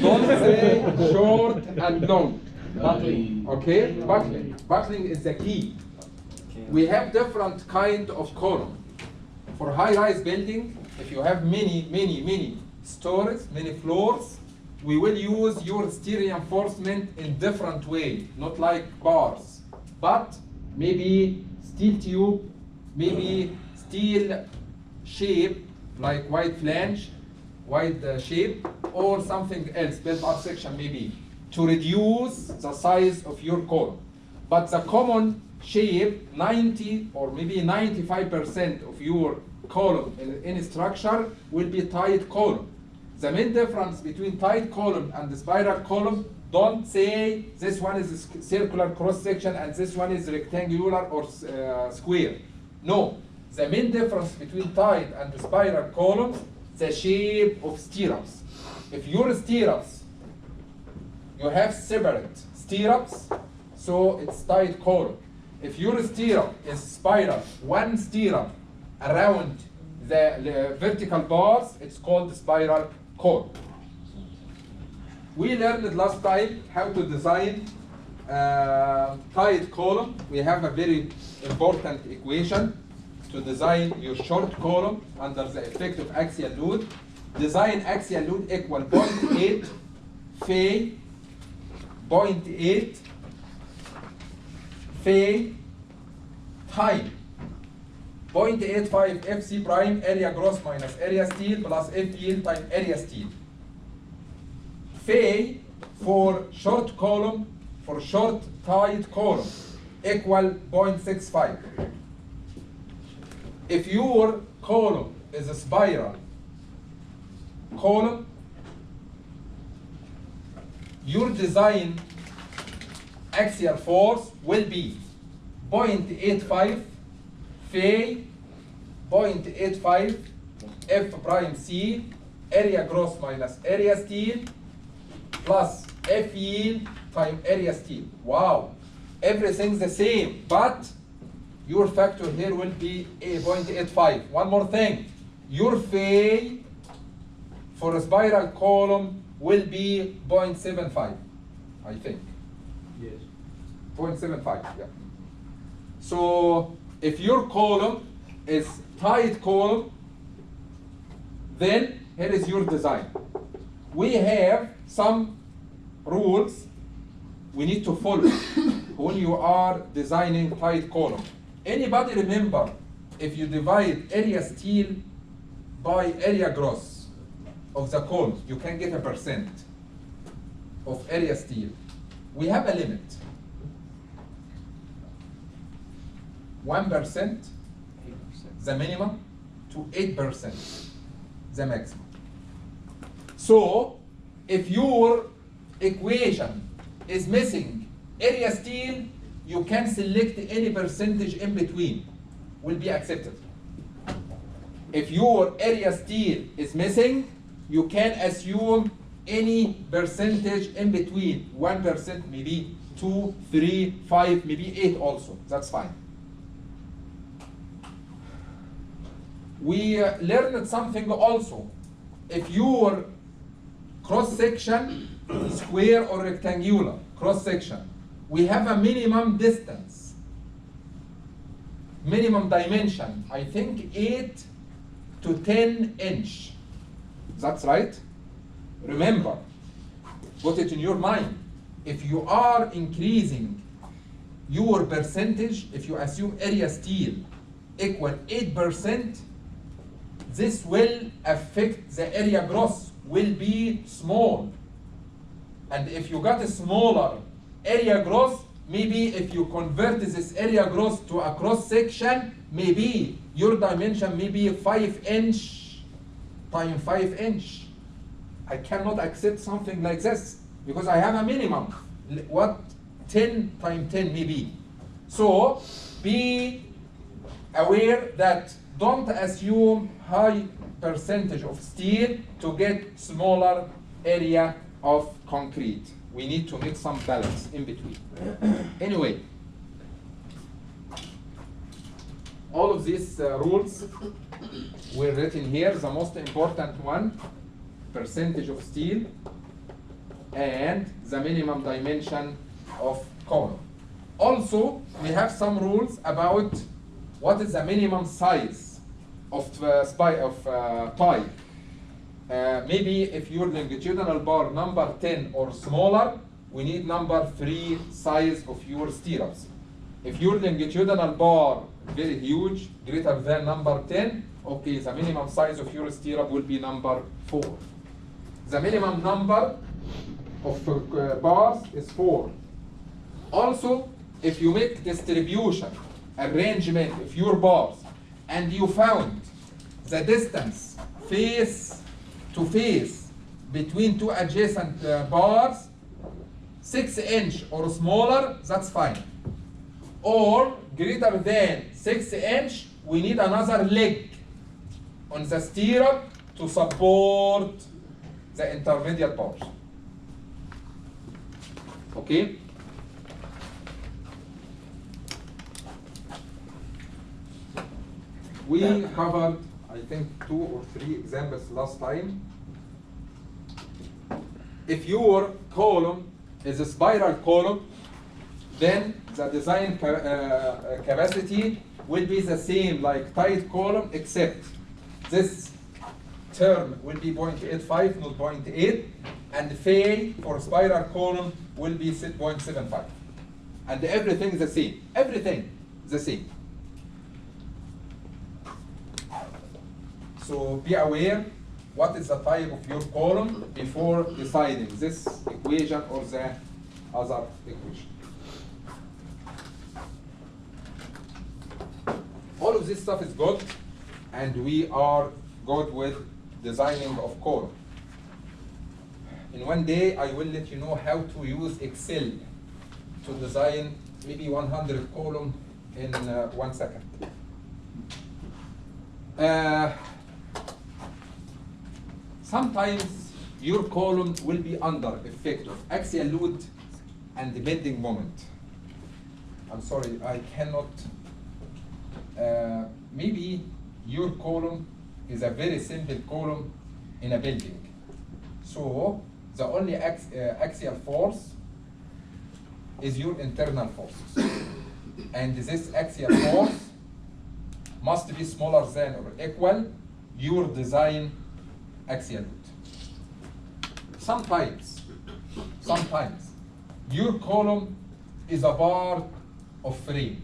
Don't say short and long. Buckling, okay? Buckling. Buckling is the key. We have different kind of column. For high-rise building, if you have many stories, many floors, we will use your steel reinforcement in different way, not like bars, but maybe steel tube, maybe steel shape, like wide flange, wide shape, or something else, built-up section maybe, to reduce the size of your column. But the common shape, 90 or maybe 95% of your column in any structure will be tight column. The main difference between tight column and the spiral column, don't say this one is a circular cross section and this one is rectangular or square. No, the main difference between tight and the spiral columns, the shape of stirrups. If your stirrups, you have separate stirrups, so it's tight column. If your stirrup is spiral, one stirrup around the vertical bars, it's called spiral column. We learned last time how to design tight column. We have a very important equation to design your short column under the effect of axial load. Design axial load equal 0.8 phi 0.8 phi time 0.85 FC prime area gross minus area steel plus F yield time area steel. Phi for short column, for short tight column, equal 0.65. If your column is a spiral column, your design axial force will be 0.85 phi 0.85 F prime C area gross minus area steel plus F yield time area steel. Wow, everything's the same, but your factor here will be 0.85. One more thing, your phi for a spiral column will be 0.75, I think. Yes. 0.75, yeah. So if your column is tight column, then here is your design. We have some rules we need to follow when you are designing tight column. Anybody remember, if you divide area steel by area gross of the column, you can get a percent of area steel. We have a limit. 1% the minimum to 8% the maximum. So if your equation is missing area steel, you can select any percentage in between, will be accepted. If your area steel is missing, you can assume any percentage in between, 1%, maybe 2, 3, 5, maybe 8 also, that's fine. We learned something also. If your cross section, square or rectangular cross section, we have a minimum distance, minimum dimension, I think 8 to 10 inch. That's right. Remember, put it in your mind. If you are increasing your percentage, if you assume area steel equal 8%, this will affect the area gross, will be small. And if you got a smaller area gross, maybe if you convert this area gross to a cross section, maybe your dimension may be 5 inch times 5 inch. I cannot accept something like this because I have a minimum. What? 10 times 10 maybe. So be aware that don't assume high percentage of steel to get smaller area of concrete. We need to make some balance in between. Anyway, all of these rules were written here. The most important one, percentage of steel and the minimum dimension of column. Also, we have some rules about what is the minimum size of pipe. Maybe if your longitudinal bar number 10 or smaller, we need number 3 size of your stirrups. If your longitudinal bar very huge, greater than number 10, okay, the minimum size of your stirrup will be number 4. The minimum number of bars is 4. Also, if you make distribution, arrangement of your bars, and you found the distance face to face between two adjacent bars 6 inch or smaller, that's fine. Or greater than 6 inch, we need another leg on the stirrup to support the intermediate bars. Okay? We covered, I think, 2 or 3 examples last time. If your column is a spiral column, then the design capacity will be the same like tight column, except this term will be 0.85, not 0.8, and phi for spiral column will be 0.75. And everything is the same. Everything is the same. So be aware what is the type of your column before deciding this equation or the other equation. All of this stuff is good, and we are good with designing of column. In one day, I will let you know how to use Excel to design maybe 100 column in 1 second. Sometimes your column will be under effect of axial load and the bending moment. I'm sorry, I cannot. Maybe your column is a very simple column in a building. So the only axial force is your internal forces. And this axial force must be smaller than or equal your design axial load. Sometimes, your column is a part of frame.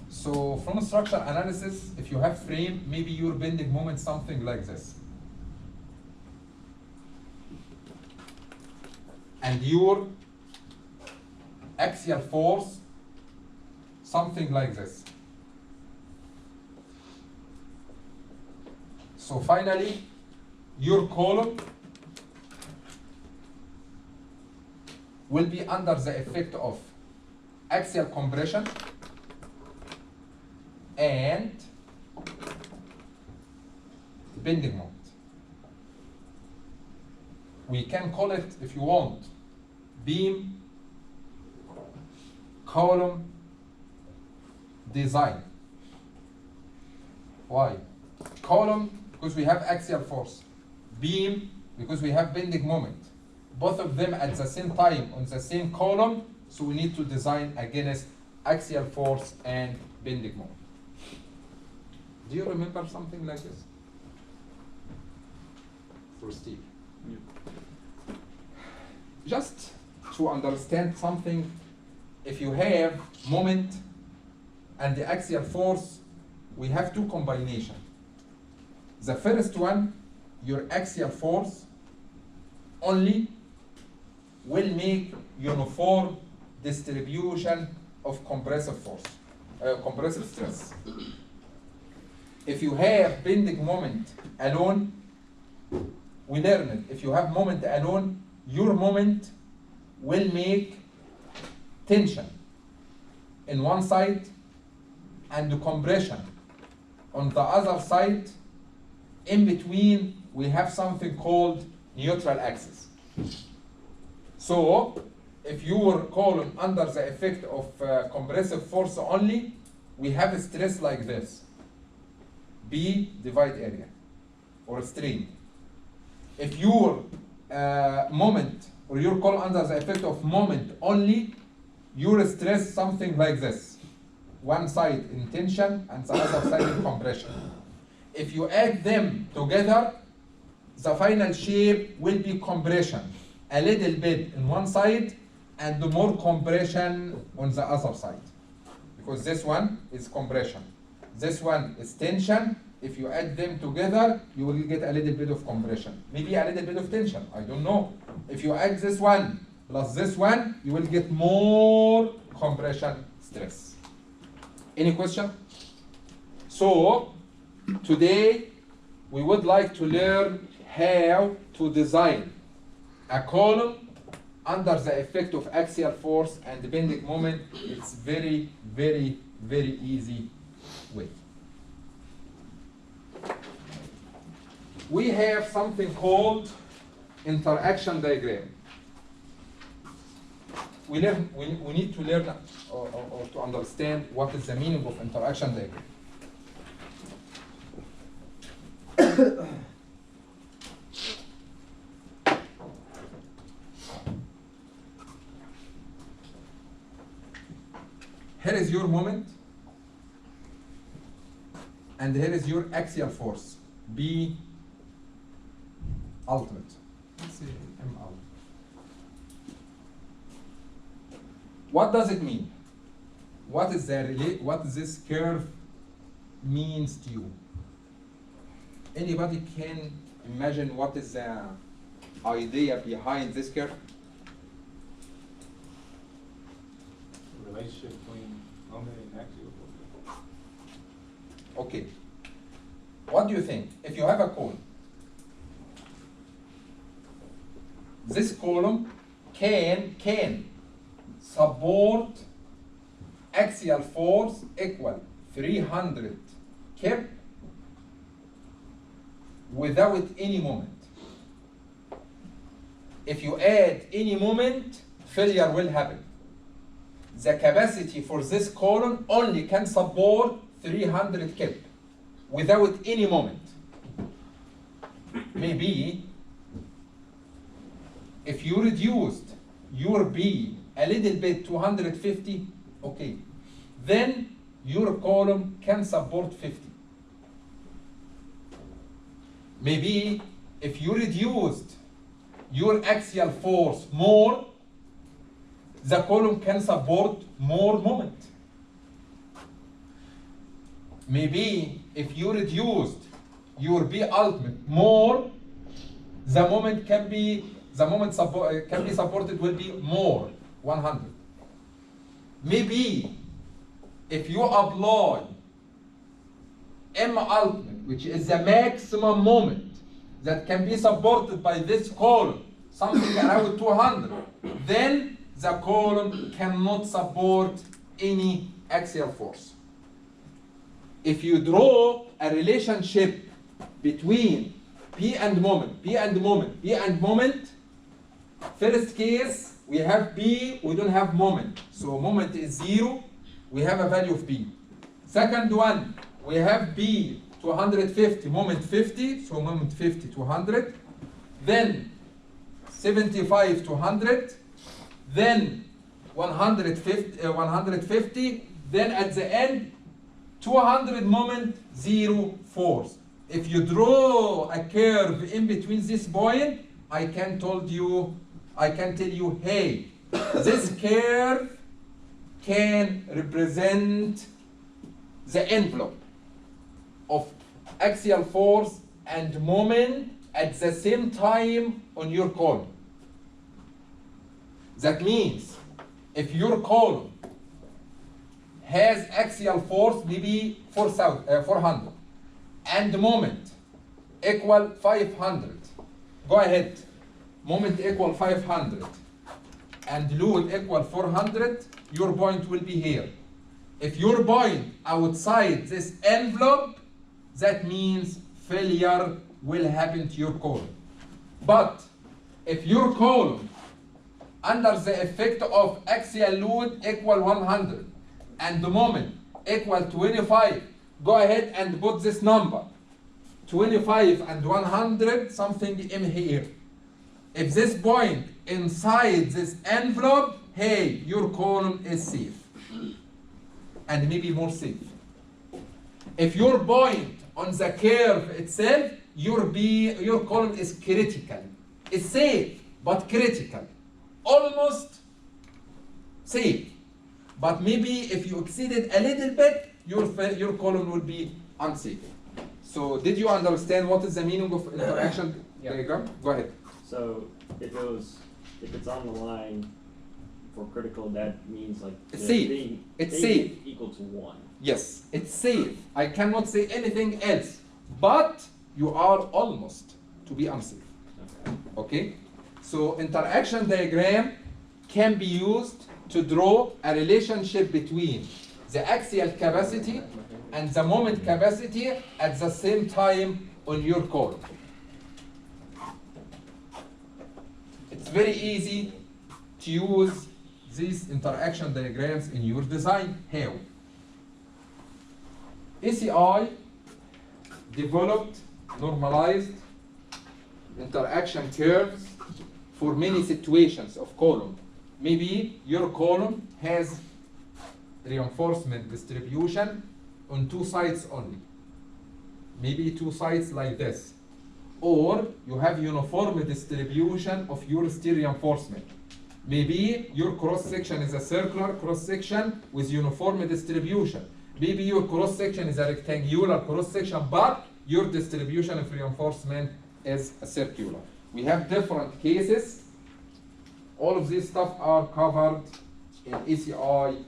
So from structure analysis, if you have frame, maybe your bending moment something like this. And your axial force something like this. So finally, your column will be under the effect of axial compression and bending moment. We can call it, if you want, beam column design. Why? Column, because we have axial force. Beam, because we have bending moment. Both of them at the same time on the same column, so we need to design against axial force and bending moment. Do you remember something like this? For Steve. Yeah. Just to understand something, if you have moment and the axial force, we have two combinations. The first one, your axial force only will make uniform distribution of compressive force, compressive stress. If you have bending moment alone, we learned it. If you have moment alone, your moment will make tension in one side and compression on the other side. In between, we have something called neutral axis. So, if your column under the effect of compressive force only, we have a stress like this. B divide area, or strain. If your moment or your column under the effect of moment only, you will stress something like this. One side in tension and the other side in compression. If you add them together, the final shape will be compression. A little bit in one side and more compression on the other side. Because this one is compression. This one is tension. If you add them together, you will get a little bit of compression. Maybe a little bit of tension, I don't know. If you add this one plus this one, you will get more compression stress. Any question? So, today we would like to learn how to design a column under the effect of axial force and bending moment. It's very, very, very easy way. We have something called interaction diagram. We need to learn or to understand what is the meaning of interaction diagram. Here is your moment, and here is your axial force, B ultimate. Let's say M ultimate. What does it mean? What is this curve means to you? Anybody can imagine what is the idea behind this curve? The relationship between moment and axial force. Okay. What do you think? If you have a column, this column can support axial force equal 300 kip without any moment. If you add any moment, failure will happen. The capacity for this column only can support 300 kip without any moment. Maybe if you reduced your B a little bit to 150, okay, then your column can support 50. Maybe if you reduced your axial force more, the column can support more moment. Maybe if you reduced your B ultimate more, the moment can be supported will be more, 100. Maybe if you apply M ultimate, which is the maximum moment that can be supported by this column, something around 200, then the column cannot support any axial force. If you draw a relationship between P and moment, P and moment, P and moment, first case, we have P, we don't have moment. So moment is 0, we have a value of P. Second one, we have B to 150, moment 50, so moment 50 to 100. Then 75 to 100. Then 150, then at the end, 200 moment, 0 force. If you draw a curve in between this point, I can tell you, hey, this curve can represent the envelope of axial force and moment at the same time on your column. That means if your column has axial force maybe 400 and moment equal 500, go ahead, moment equal 500 and load equal 400, your point will be here. If your point outside this envelope, that means failure will happen to your column. But if your column under the effect of axial load equal 100 and the moment equal 25, go ahead and put this number. 25 and 100, something in here. If this point inside this envelope, hey, your column is safe. And maybe more safe. If your point on the curve itself, your column is critical. It's safe, but critical. Almost safe. But maybe if you exceed it a little bit, your column will be unsafe. So did you understand what is the meaning of interaction diagram? Go ahead. So if it's on the line for critical, that means like It's safe. It's safe. Equal to 1. Yes, it's safe. I cannot say anything else. But you are almost to be unsafe. Okay? So interaction diagram can be used to draw a relationship between the axial capacity and the moment capacity at the same time on your column. It's very easy to use these interaction diagrams in your design. How? ACI developed normalized interaction curves for many situations of column. Maybe your column has reinforcement distribution on 2 sides only. Maybe 2 sides like this. Or you have uniform distribution of your steel reinforcement. Maybe your cross section is a circular cross section with uniform distribution. Maybe your cross section is a rectangular cross section, but your distribution of reinforcement is a circular. We have different cases. All of these stuff are covered in ACI.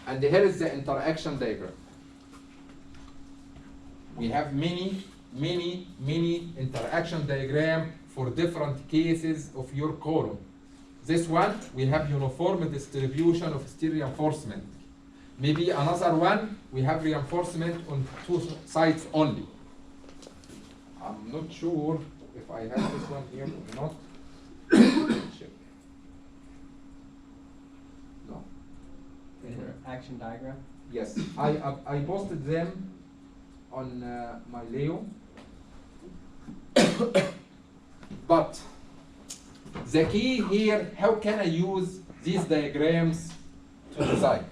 And here is the interaction diagram. We have many interaction diagram for different cases of your column. This one, we have uniform distribution of steel reinforcement. Maybe another one, we have reinforcement on 2 sides only. I'm not sure if I have this one here or not. Check. No. Interaction diagram? Yes, I posted them on my Leo. But the key here, how can I use these diagrams to design?